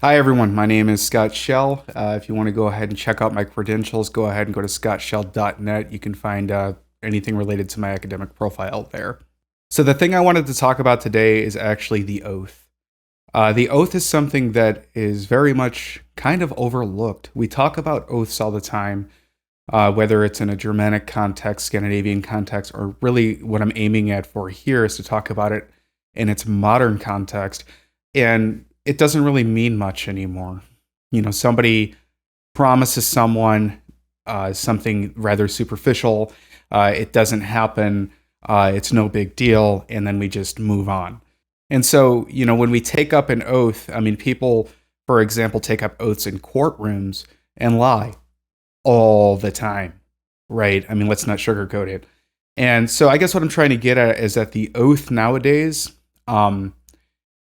Hi, everyone. My name is Scott Shell. If you want to go ahead and check out my credentials, go ahead and go to scottshell.net. You can find anything related to my academic profile there. So, the thing I wanted to talk about today is actually the oath. The oath is something that is very much kind of overlooked. We talk about oaths all the time, whether it's in a Germanic context, Scandinavian context, or really what I'm aiming at for here is to talk about it in its modern context. And it doesn't really mean much anymore. You know, somebody promises someone something rather superficial, it doesn't happen, it's no big deal, and then we just move on. And so, you know, when we take up an oath, I mean, people, for example, take up oaths in courtrooms and lie all the time, right? I mean, let's not sugarcoat it. And so I guess what I'm trying to get at is that the oath nowadays,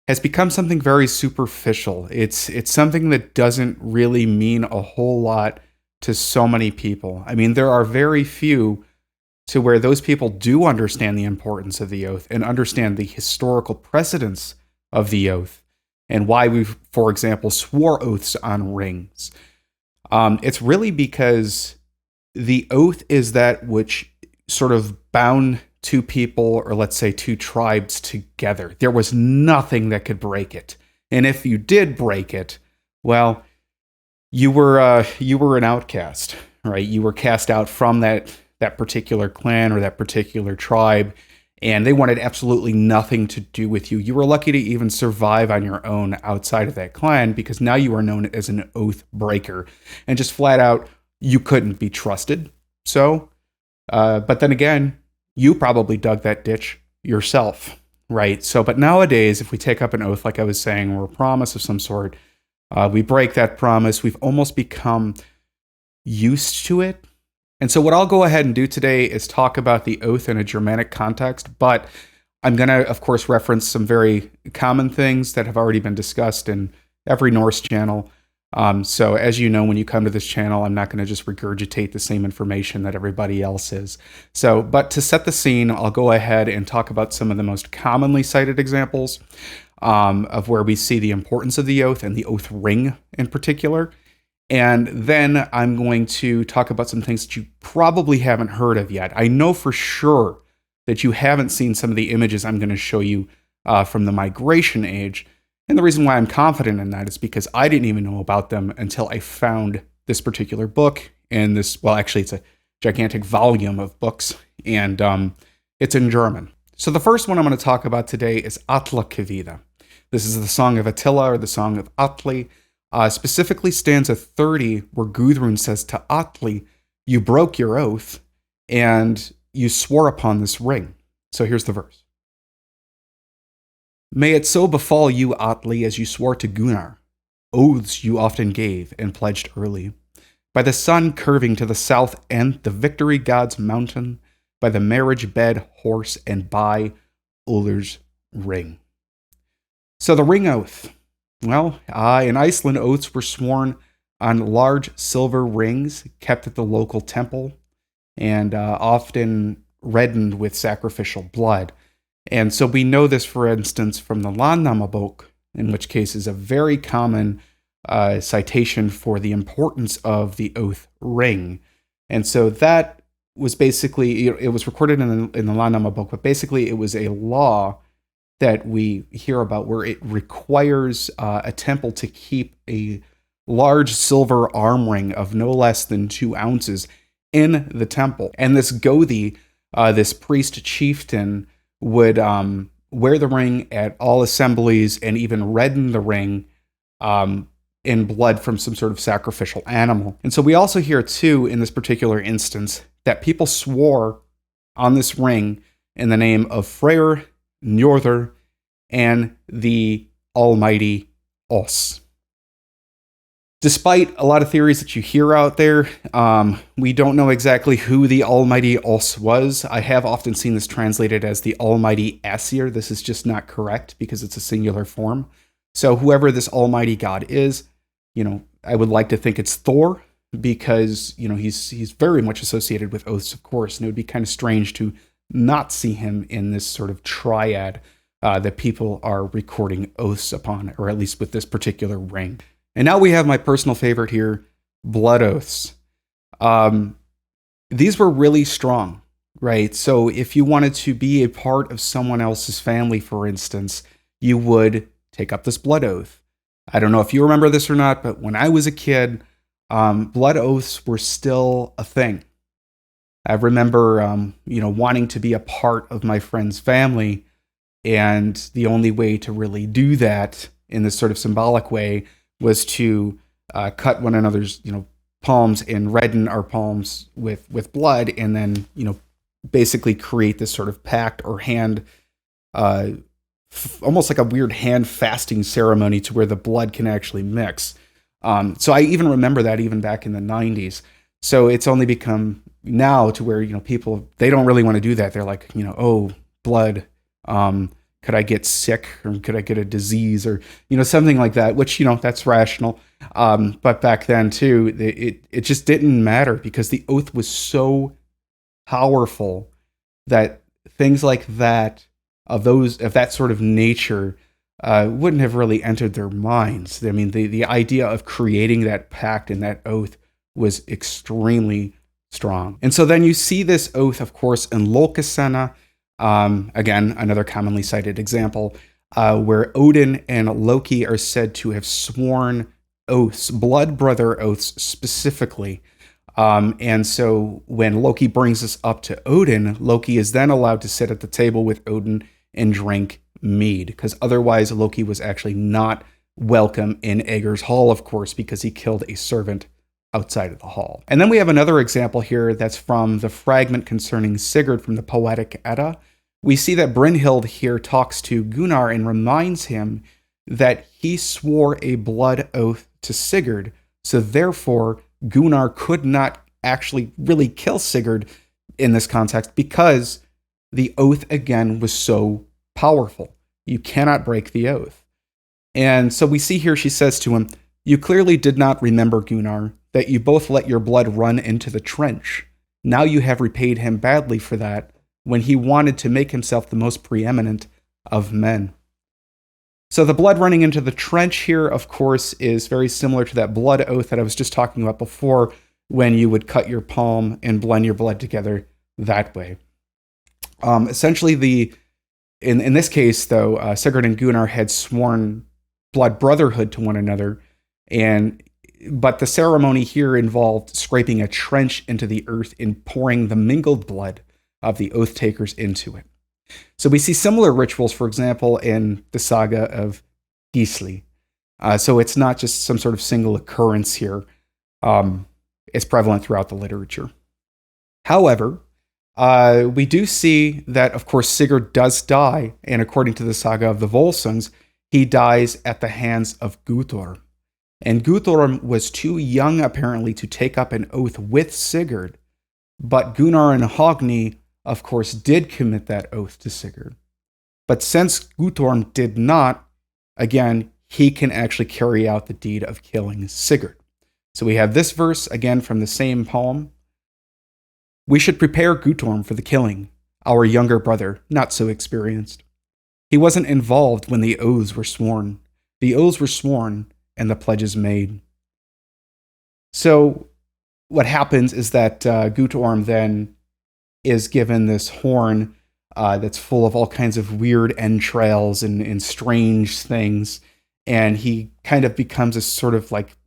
has become something very superficial. It's something that doesn't really mean a whole lot to so many people. I mean, there are very few to where those people do understand the importance of the oath and understand the historical precedence of the oath and why we, for example, swore oaths on rings. It's really because the oath is that which sort of bound two people, or let's say two tribes together. There was nothing that could break it. And if you did break it, well, you were an outcast, right? You were cast out from that particular clan or that particular tribe, and they wanted absolutely nothing to do with you. You were lucky to even survive on your own outside of that clan because now you are known as an oath breaker. And just flat out, you couldn't be trusted. So, but then again, you probably dug that ditch yourself, right? So, but nowadays, if we take up an oath, like I was saying, or a promise of some sort, we break that promise. We've almost become used to it. And so what I'll go ahead and do today is talk about the oath in a Germanic context, but I'm going to, of course, reference some very common things that have already been discussed in every Norse channel. So as you know, when you come to this channel, I'm not going to just regurgitate the same information that everybody else is. So, but to set the scene, I'll go ahead and talk about some of the most commonly cited examples of where we see the importance of the oath and the oath ring in particular. And then I'm going to talk about some things that you probably haven't heard of yet. I know for sure that you haven't seen some of the images I'm going to show you from the migration age. And the reason why I'm confident in that is because I didn't even know about them until I found this particular book and this, well, actually it's a gigantic volume of books and it's in German. So the first one I'm going to talk about today is Atlakavida. This is the Song of Attila or the Song of Atli, specifically stanza 30 where Gudrun says to Atli, you broke your oath and you swore upon this ring. So here's the verse. May it so befall you, Atli, as you swore to Gunnar, oaths you often gave and pledged early, by the sun curving to the south and the victory god's mountain, by the marriage bed horse, and by Ullr's ring. So the ring oath. Well, in Iceland, oaths were sworn on large silver rings kept at the local temple and often reddened with sacrificial blood. And so we know this, for instance, from the Landnámabók, in which case is a very common citation for the importance of the oath ring. And so that was basically, it was recorded in the Landnámabók, but basically it was a law that we hear about where it requires a temple to keep a large silver arm ring of no less than 2 ounces in the temple. And this Gothi, this priest chieftain, would wear the ring at all assemblies and even redden the ring in blood from some sort of sacrificial animal. And so we also hear, too, in this particular instance, that people swore on this ring in the name of Freyr, Njordr, and the Almighty Os. Despite a lot of theories that you hear out there, we don't know exactly who the Almighty Os was. I have often seen this translated as the Almighty Asir. This is just not correct because it's a singular form. So whoever this Almighty God is, you know, I would like to think it's Thor because, you know, he's very much associated with oaths, of course, and it would be kind of strange to not see him in this sort of triad that people are recording oaths upon, or at least with this particular ring. And now we have my personal favorite here, blood oaths. These were really strong, right? So if you wanted to be a part of someone else's family, for instance, you would take up this blood oath. I don't know if you remember this or not, but when I was a kid, blood oaths were still a thing. I remember, wanting to be a part of my friend's family, and the only way to really do that in this sort of symbolic way was to cut one another's, palms and redden our palms with blood, and then, basically create this sort of pact or hand, almost like a weird hand fasting ceremony to where the blood can actually mix. So I even remember that even back in the 90s. So it's only become now to where, people, they don't really want to do that. They're like, oh, blood, could I get sick, or could I get a disease, or, something like that, which, that's rational. But back then too, it just didn't matter, because the oath was so powerful that things like that, of that sort of nature, wouldn't have really entered their minds. I mean, the idea of creating that pact and that oath was extremely strong. And so then you see this oath, of course, in Lokasena, again, another commonly cited example, where Odin and Loki are said to have sworn oaths, blood brother oaths specifically. And so when Loki brings this up to Odin, Loki is then allowed to sit at the table with Odin and drink mead, because otherwise Loki was actually not welcome in Aegir's hall, of course, because he killed a servant outside of the hall. And then we have another example here that's from the fragment concerning Sigurd from the Poetic Edda. We see that Brynhild here talks to Gunnar and reminds him that he swore a blood oath to Sigurd, so therefore Gunnar could not actually really kill Sigurd in this context, because the oath again was so powerful. You cannot break the oath. And so we see here she says to him, "You clearly did not remember, Gunnar, that you both let your blood run into the trench. Now you have repaid him badly for that, when he wanted to make himself the most preeminent of men." So the blood running into the trench here, of course, is very similar to that blood oath that I was just talking about before, when you would cut your palm and blend your blood together that way. Essentially, in this case, though, Sigurd and Gunnar had sworn blood brotherhood to one another, but the ceremony here involved scraping a trench into the earth and pouring the mingled blood of the oath takers into it. So we see similar rituals, for example, in the saga of Gisli. So it's not just some sort of single occurrence here. It's prevalent throughout the literature. However, we do see that, of course, Sigurd does die, and according to the saga of the Volsungs, he dies at the hands of Guttorm. And Guttorm was too young, apparently, to take up an oath with Sigurd, but Gunnar and Hogni, of course, did commit that oath to Sigurd. But since Guttorm did not, again, he can actually carry out the deed of killing Sigurd. So we have this verse, again, from the same poem. "We should prepare Guttorm for the killing, our younger brother, not so experienced. He wasn't involved when the oaths were sworn. The oaths were sworn and the pledges made." So what happens is that Guttorm then is given this horn that's full of all kinds of weird entrails and strange things, and he kind of becomes a sort of like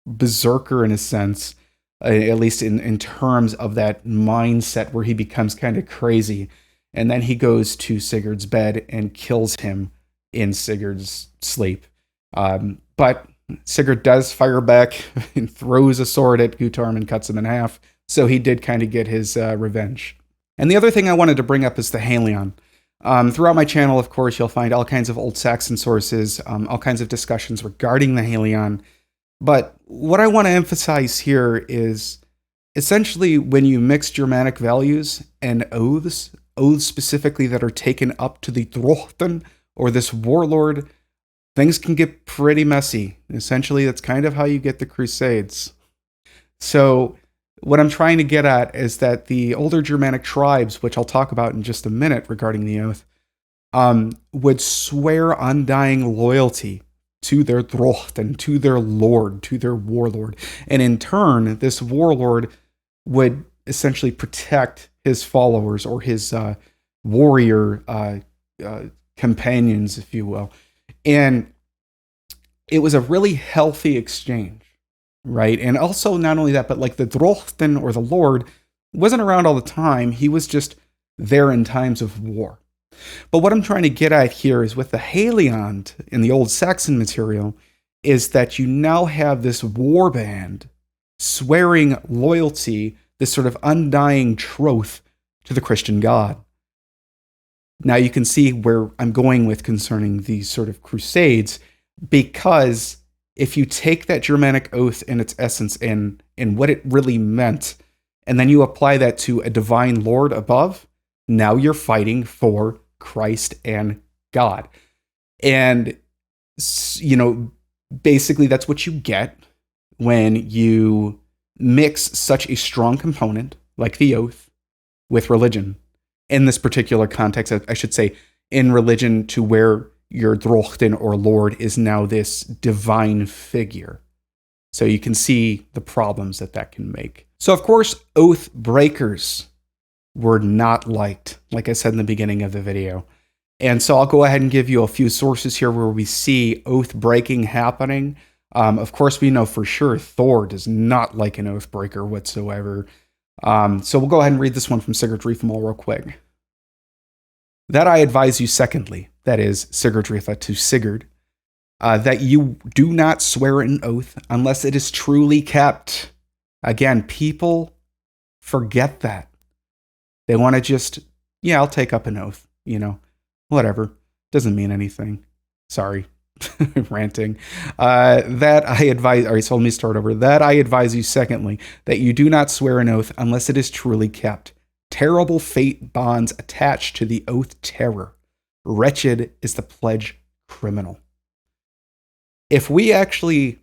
berserker in a sense, at least in terms of that mindset where he becomes kind of crazy. And then he goes to Sigurd's bed and kills him in Sigurd's sleep. But Sigurd does fire back and throws a sword at Guttorm and cuts him in half. So he did kind of get his revenge. And the other thing I wanted to bring up is the Halion. Throughout my channel, of course, you'll find all kinds of old Saxon sources, all kinds of discussions regarding the Halion. But what I want to emphasize here is essentially when you mix Germanic values and oaths specifically that are taken up to the Drochten, or this warlord, things can get pretty messy. Essentially, that's kind of how you get the Crusades. So what I'm trying to get at is that the older Germanic tribes, which I'll talk about in just a minute regarding the oath, would swear undying loyalty to their drocht, to their lord, to their warlord. And in turn, this warlord would essentially protect his followers or his warrior companions, if you will. And it was a really healthy exchange, right? And also, not only that, but like the drochten or the lord wasn't around all the time. He was just there in times of war. But what I'm trying to get at here is with the Heliond in the old Saxon material is that you now have this war band swearing loyalty, this sort of undying troth to the Christian God. Now you can see where I'm going with concerning these sort of crusades, because if you take that Germanic oath in its essence and what it really meant, and then you apply that to a divine Lord above, now you're fighting for Christ and God. And, you know, basically that's what you get when you mix such a strong component like the oath with religion. In this particular context, I should say, in religion, to where your drochten or lord is now this divine figure. So you can see the problems that can make. So of course, oath breakers were not liked, like I said in the beginning of the video. And so I'll go ahead and give you a few sources here where we see oath breaking happening. Of course, we know for sure Thor does not like an oath breaker whatsoever. So we'll go ahead and read this one from Sigurd Riefenmal real quick. That I advise you secondly, that is Sigurd Riefenmal to Sigurd, that you do not swear an oath unless it is truly kept. Again, people forget that. They want to just, yeah, I'll take up an oath, you know, whatever. Doesn't mean anything. Sorry, ranting. That I advise, all right, so let me start over. That I advise you secondly, that you do not swear an oath unless it is truly kept. Terrible fate bonds attached to the oath terror. Wretched is the pledge criminal. If we actually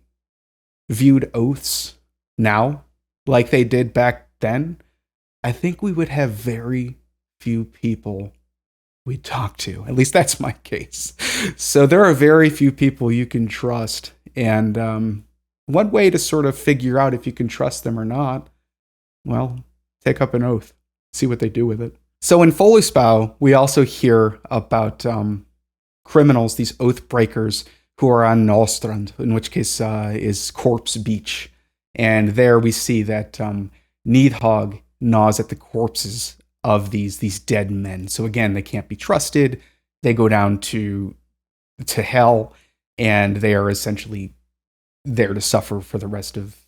viewed oaths now like they did back then, I think we would have very few people we talk to. At least that's my case. So there are very few people you can trust. And one way to sort of figure out if you can trust them or not, well, take up an oath. See what they do with it. So in Folusbau, we also hear about criminals, these oath breakers, who are on Nostrand, in which case is Corpse Beach. And there we see that Nidhogg gnaws at the corpses of these dead men. So again, they can't be trusted. They go down to hell, and they are essentially there to suffer for the rest of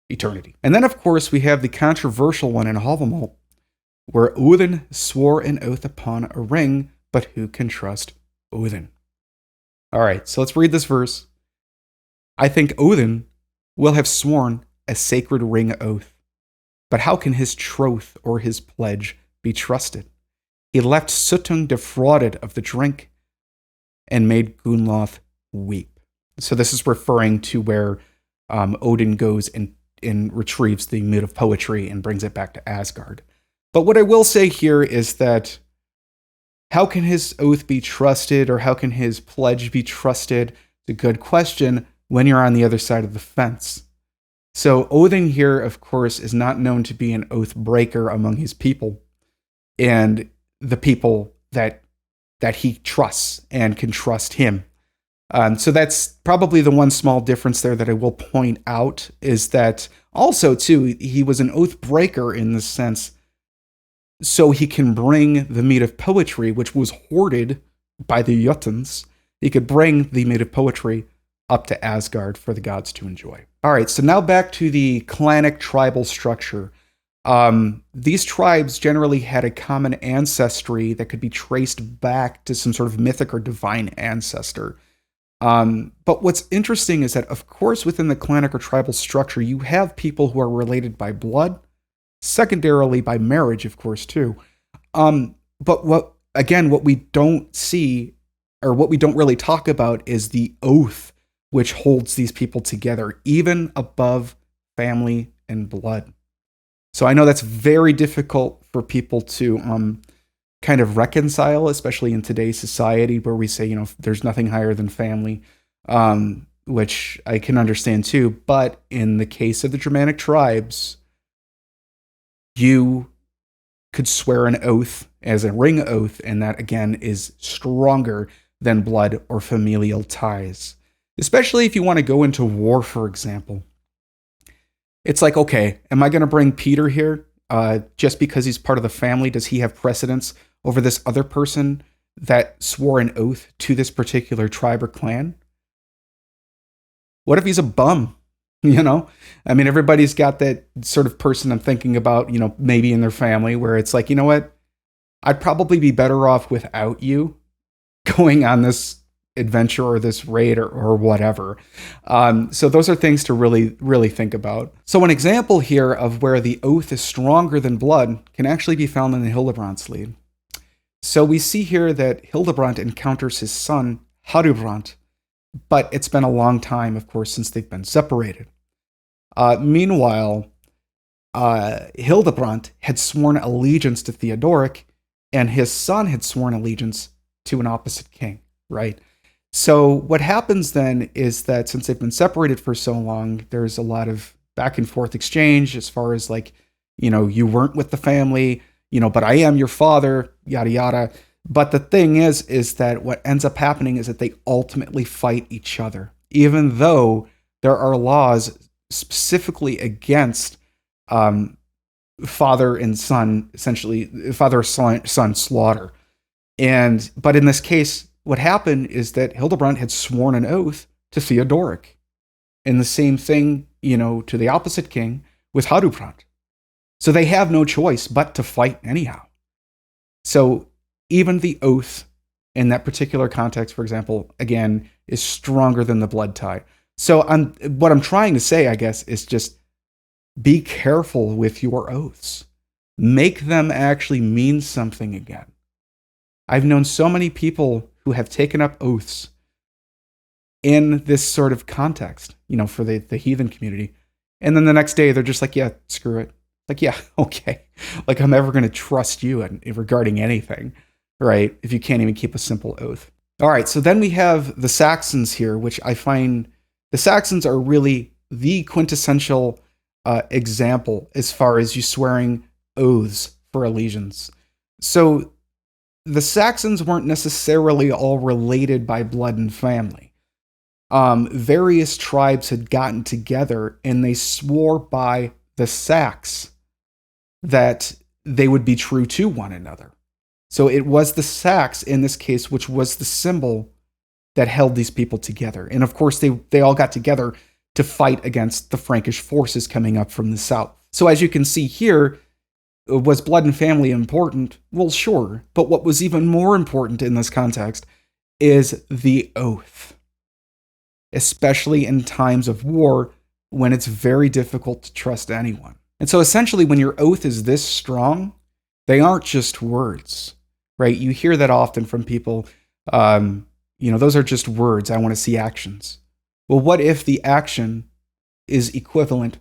eternity. And then, of course, we have the controversial one in Havamal, where Odin swore an oath upon a ring, but who can trust Odin? All right, so let's read this verse. I think Odin will have sworn a sacred ring oath, but how can his troth or his pledge be trusted? He left Suttung defrauded of the drink and made Gunnloth weep. So this is referring to where Odin goes and retrieves the mood of poetry and brings it back to Asgard. But what I will say here is that how can his oath be trusted, or how can his pledge be trusted? It's a good question when you're on the other side of the fence. So Odin here, of course, is not known to be an oath breaker among his people and the people that he trusts and can trust him. So that's probably the one small difference there that I will point out, is that also, too, he was an oath breaker in the sense so he can bring the mead of poetry, which was hoarded by the Jotuns. He could bring the mead of poetry up to Asgard for the gods to enjoy. All right, so now back to the clanic tribal structure. These tribes generally had a common ancestry that could be traced back to some sort of mythic or divine ancestor. But what's interesting is that, of course, within the clanic or tribal structure, you have people who are related by blood, secondarily by marriage, of course, too. But what we don't see, or what we don't really talk about, is the oath which holds these people together, even above family and blood. So I know that's very difficult for people to kind of reconcile, especially in today's society where we say, there's nothing higher than family, which I can understand too. But in the case of the Germanic tribes, you could swear an oath as a ring oath, and that again is stronger than blood or familial ties. Especially if you want to go into war, for example. It's like, okay, am I going to bring Peter here just because he's part of the family? Does he have precedence over this other person that swore an oath to this particular tribe or clan? What if he's a bum? I mean, everybody's got that sort of person I'm thinking about, maybe in their family where it's like, you know what? I'd probably be better off without you going on this adventure or this raid or whatever. So those are things to really, really think about. So an example here of where the oath is stronger than blood can actually be found in the Hildebrandt's Lied. So we see here that Hildebrandt encounters his son, Harubrandt, but it's been a long time, of course, since they've been separated. Meanwhile, Hildebrandt had sworn allegiance to Theodoric, and his son had sworn allegiance to an opposite king, right? So what happens then is that since they've been separated for so long, there's a lot of back and forth exchange as far as like, you weren't with the family, but I am your father, yada, yada. But the thing is that what ends up happening is that they ultimately fight each other, even though there are laws specifically against father and son, essentially father-son slaughter. But in this case, what happened is that Hildebrandt had sworn an oath to Theodoric. And the same thing, to the opposite king with Harubrandt. So they have no choice but to fight anyhow. So even the oath in that particular context, for example, again, is stronger than the blood tie. So what I'm trying to say, I guess, is just be careful with your oaths. Make them actually mean something again. I've known so many people who have taken up oaths in this sort of context, for the heathen community. And then the next day, they're just like, yeah, screw it. Like, yeah, okay. Like, I'm never going to trust you regarding anything, right? If you can't even keep a simple oath. All right, so then we have the Saxons here, which I find the Saxons are really the quintessential example as far as you swearing oaths for allegiance. So the Saxons weren't necessarily all related by blood and family. Various tribes had gotten together and they swore by the Sax that they would be true to one another. So it was the Sax in this case, which was the symbol that held these people together. And of course, they all got together to fight against the Frankish forces coming up from the south. So as you can see here, was blood and family important? Well, sure. But what was even more important in this context is the oath. Especially in times of war when it's very difficult to trust anyone. And so essentially when your oath is this strong, they aren't just words, right? You hear that often from people, those are just words. I want to see actions. Well, what if the action is equivalent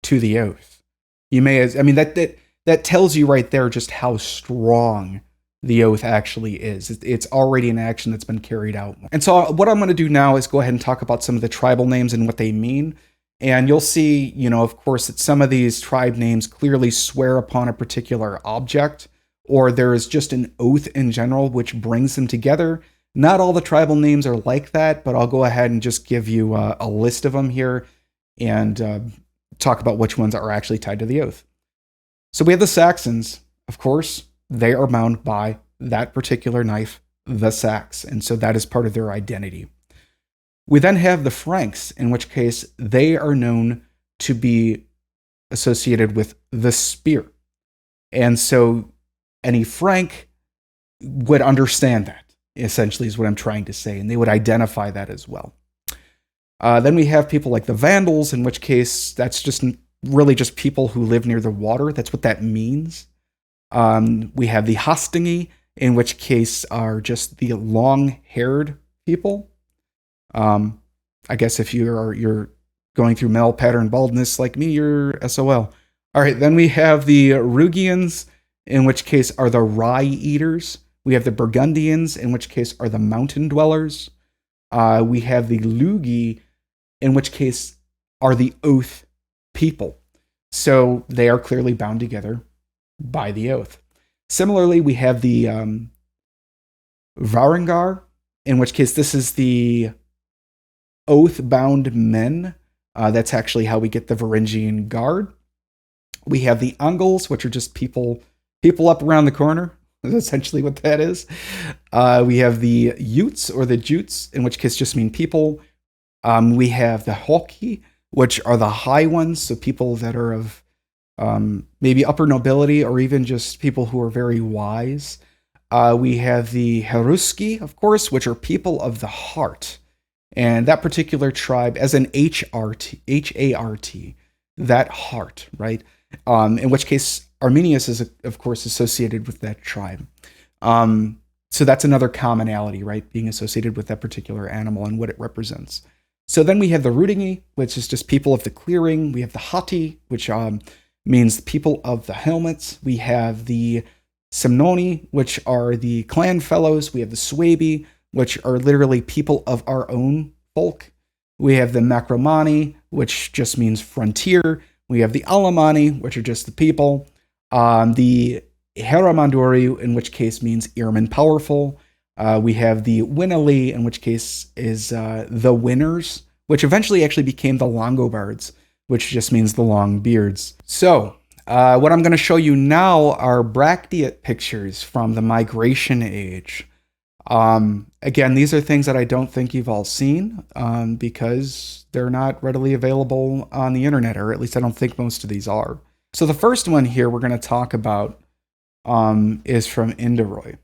to the oath? That tells you right there just how strong the oath actually is. It's already an action that's been carried out. And so what I'm going to do now is go ahead and talk about some of the tribal names and what they mean. And you'll see, of course, that some of these tribe names clearly swear upon a particular object, or there is just an oath in general which brings them together. Not all the tribal names are like that, but I'll go ahead and just give you a list of them here and talk about which ones are actually tied to the oath. So we have the Saxons, of course. They are bound by that particular knife, the Sax, and so that is part of their identity. We then have the Franks, in which case they are known to be associated with the spear. And so any Frank would understand that, essentially, is what I'm trying to say, and they would identify that as well. Then we have people like the Vandals, in which case that's just really just people who live near the water. That's what that means. We have the Hastingi, in which case are just the long-haired people. I guess if you're going through male pattern baldness like me, you're SOL. All right, then we have the Rugians, in which case are the rye eaters. We have the Burgundians, in which case are the mountain dwellers. We have the Lugi, in which case are the oath people. So they are clearly bound together by the oath. Similarly, we have the Varangar, in which case this is the oath-bound men. That's actually how we get the Varangian Guard. We have the Angles, which are just people up around the corner. That's essentially what that is. We have the Utes or the Jutes, in which case just mean people. We have the Hoki, which are the high ones, so people that are of maybe upper nobility or even just people who are very wise. We have the Heruski, of course, which are people of the heart. And that particular tribe, as an HRT, H-A-R-T, that heart, right? In which case, Arminius is, of course, associated with that tribe. So that's another commonality, right? Being associated with that particular animal and what it represents. So then we have the Rudingi, which is just people of the clearing. We have the Hati, which means people of the helmets. We have the Semnoni, which are the clan fellows. We have the Swabi, which are literally people of our own folk. We have the Macromani, which just means frontier. We have the Alamani, which are just the people. The Heramanduri, in which case means Irman powerful. We have the Winali, in which case is the winners, which eventually actually became the Longobards, which just means the long beards. So, what I'm going to show you now are Bracteate pictures from the Migration Age. Again, these are things that I don't think you've all seen because they're not readily available on the internet, or at least I don't think most of these are. So the first one here we're going to talk about is from Inderoy.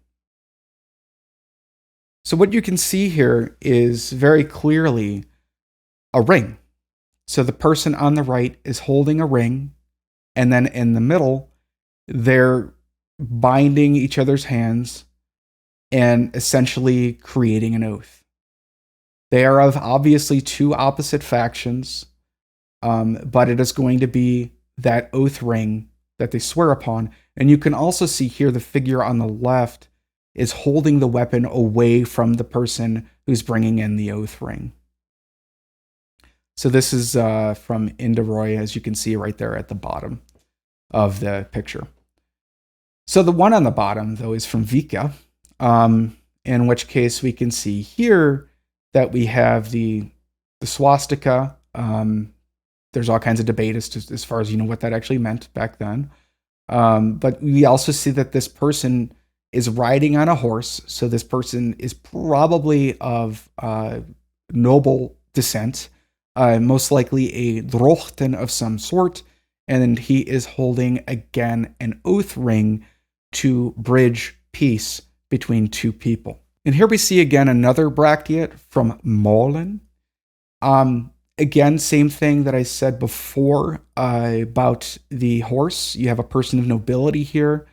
So what you can see here is very clearly a ring. So the person on the right is holding a ring, and then in the middle, they're binding each other's hands and essentially creating an oath. They are of obviously two opposite factions, but it is going to be that oath ring that they swear upon. And you can also see here the figure on the left is holding the weapon away from the person who's bringing in the oath ring. So this is from Inderoy, as you can see right there at the bottom of the picture. So the one on the bottom, though, is from Vika, in which case we can see here that we have the swastika. There's all kinds of debate as far as what that actually meant back then. But we also see that this person is riding on a horse. So this person is probably of noble descent, most likely a drochten of some sort. And he is holding, again, an oath ring to bridge peace between two people. And here we see again another Bracteate from Molen. Again, same thing that I said before about the horse. You have a person of nobility here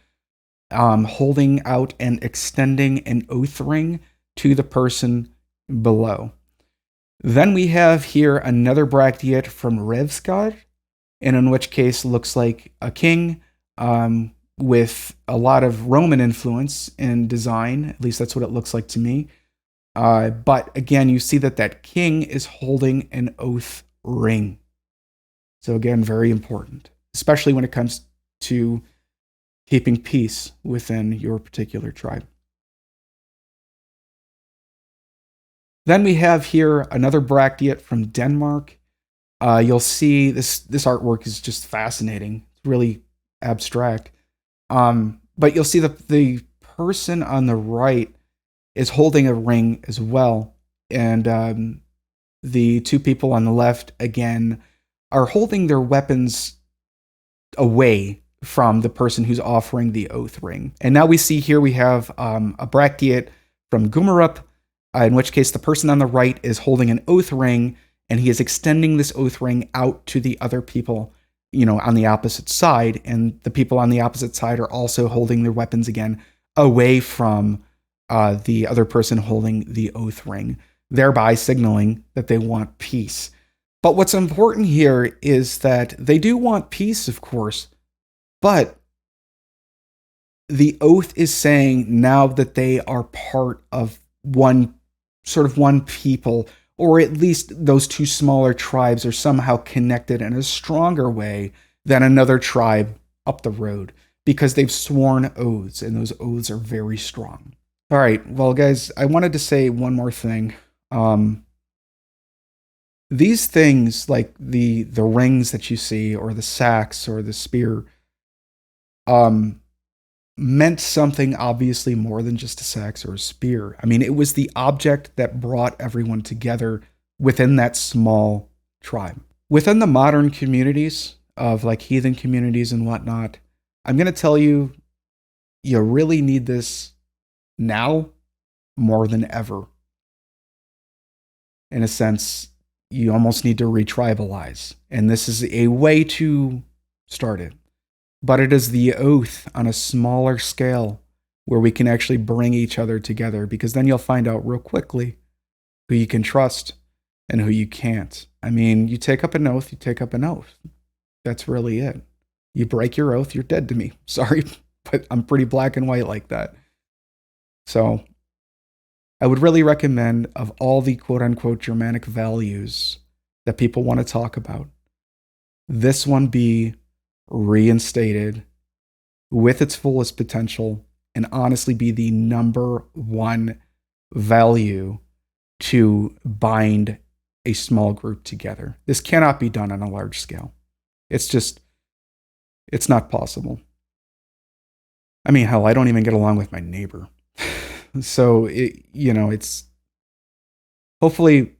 holding out and extending an oath ring to the person below. Then we have here another Bracteate from Revskar, and in which case looks like a king with a lot of Roman influence in design. At least that's what it looks like to me. But again, you see that king is holding an oath ring. So again, very important, especially when it comes to keeping peace within your particular tribe. Then we have here another Bracteate from Denmark. You'll see this artwork is just fascinating. It's really abstract. But you'll see the person on the right is holding a ring as well. And the two people on the left, again, are holding their weapons away from the person who's offering the oath ring. And now we see here we have a Bracteate from Gumarup, in which case the person on the right is holding an oath ring, and he is extending this oath ring out to the other people, on the opposite side. And the people on the opposite side are also holding their weapons again away from the other person holding the oath ring, thereby signaling that they want peace. But what's important here is that they do want peace, of course, but the oath is saying now that they are part of one people, or at least those two smaller tribes are somehow connected in a stronger way than another tribe up the road, because they've sworn oaths, and those oaths are very strong. All right, well, guys, I wanted to say one more thing. These things, like the rings that you see, or the sacks, or the spear, meant something obviously more than just a sax or a spear. I mean, it was the object that brought everyone together within that small tribe. Within the modern communities of like heathen communities and whatnot, I'm going to tell you, you really need this now more than ever. In a sense, you almost need to retribalize. And this is a way to start it. But it is the oath on a smaller scale where we can actually bring each other together, because then you'll find out real quickly who you can trust and who you can't. I mean, you take up an oath, you take up an oath. That's really it. You break your oath, you're dead to me. Sorry, but I'm pretty black and white like that. So I would really recommend, of all the quote unquote Germanic values that people want to talk about, this one be reinstated with its fullest potential, and honestly be the number one value to bind a small group together. This cannot be done on a large scale. It's not possible. I mean, hell, I don't even get along with my neighbor. So, it's hopefully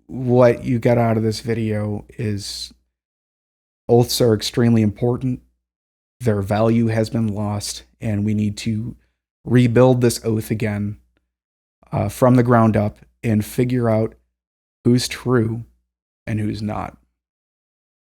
what you get out of this video is oaths are extremely important. Their value has been lost, and we need to rebuild this oath again from the ground up and figure out who's true and who's not.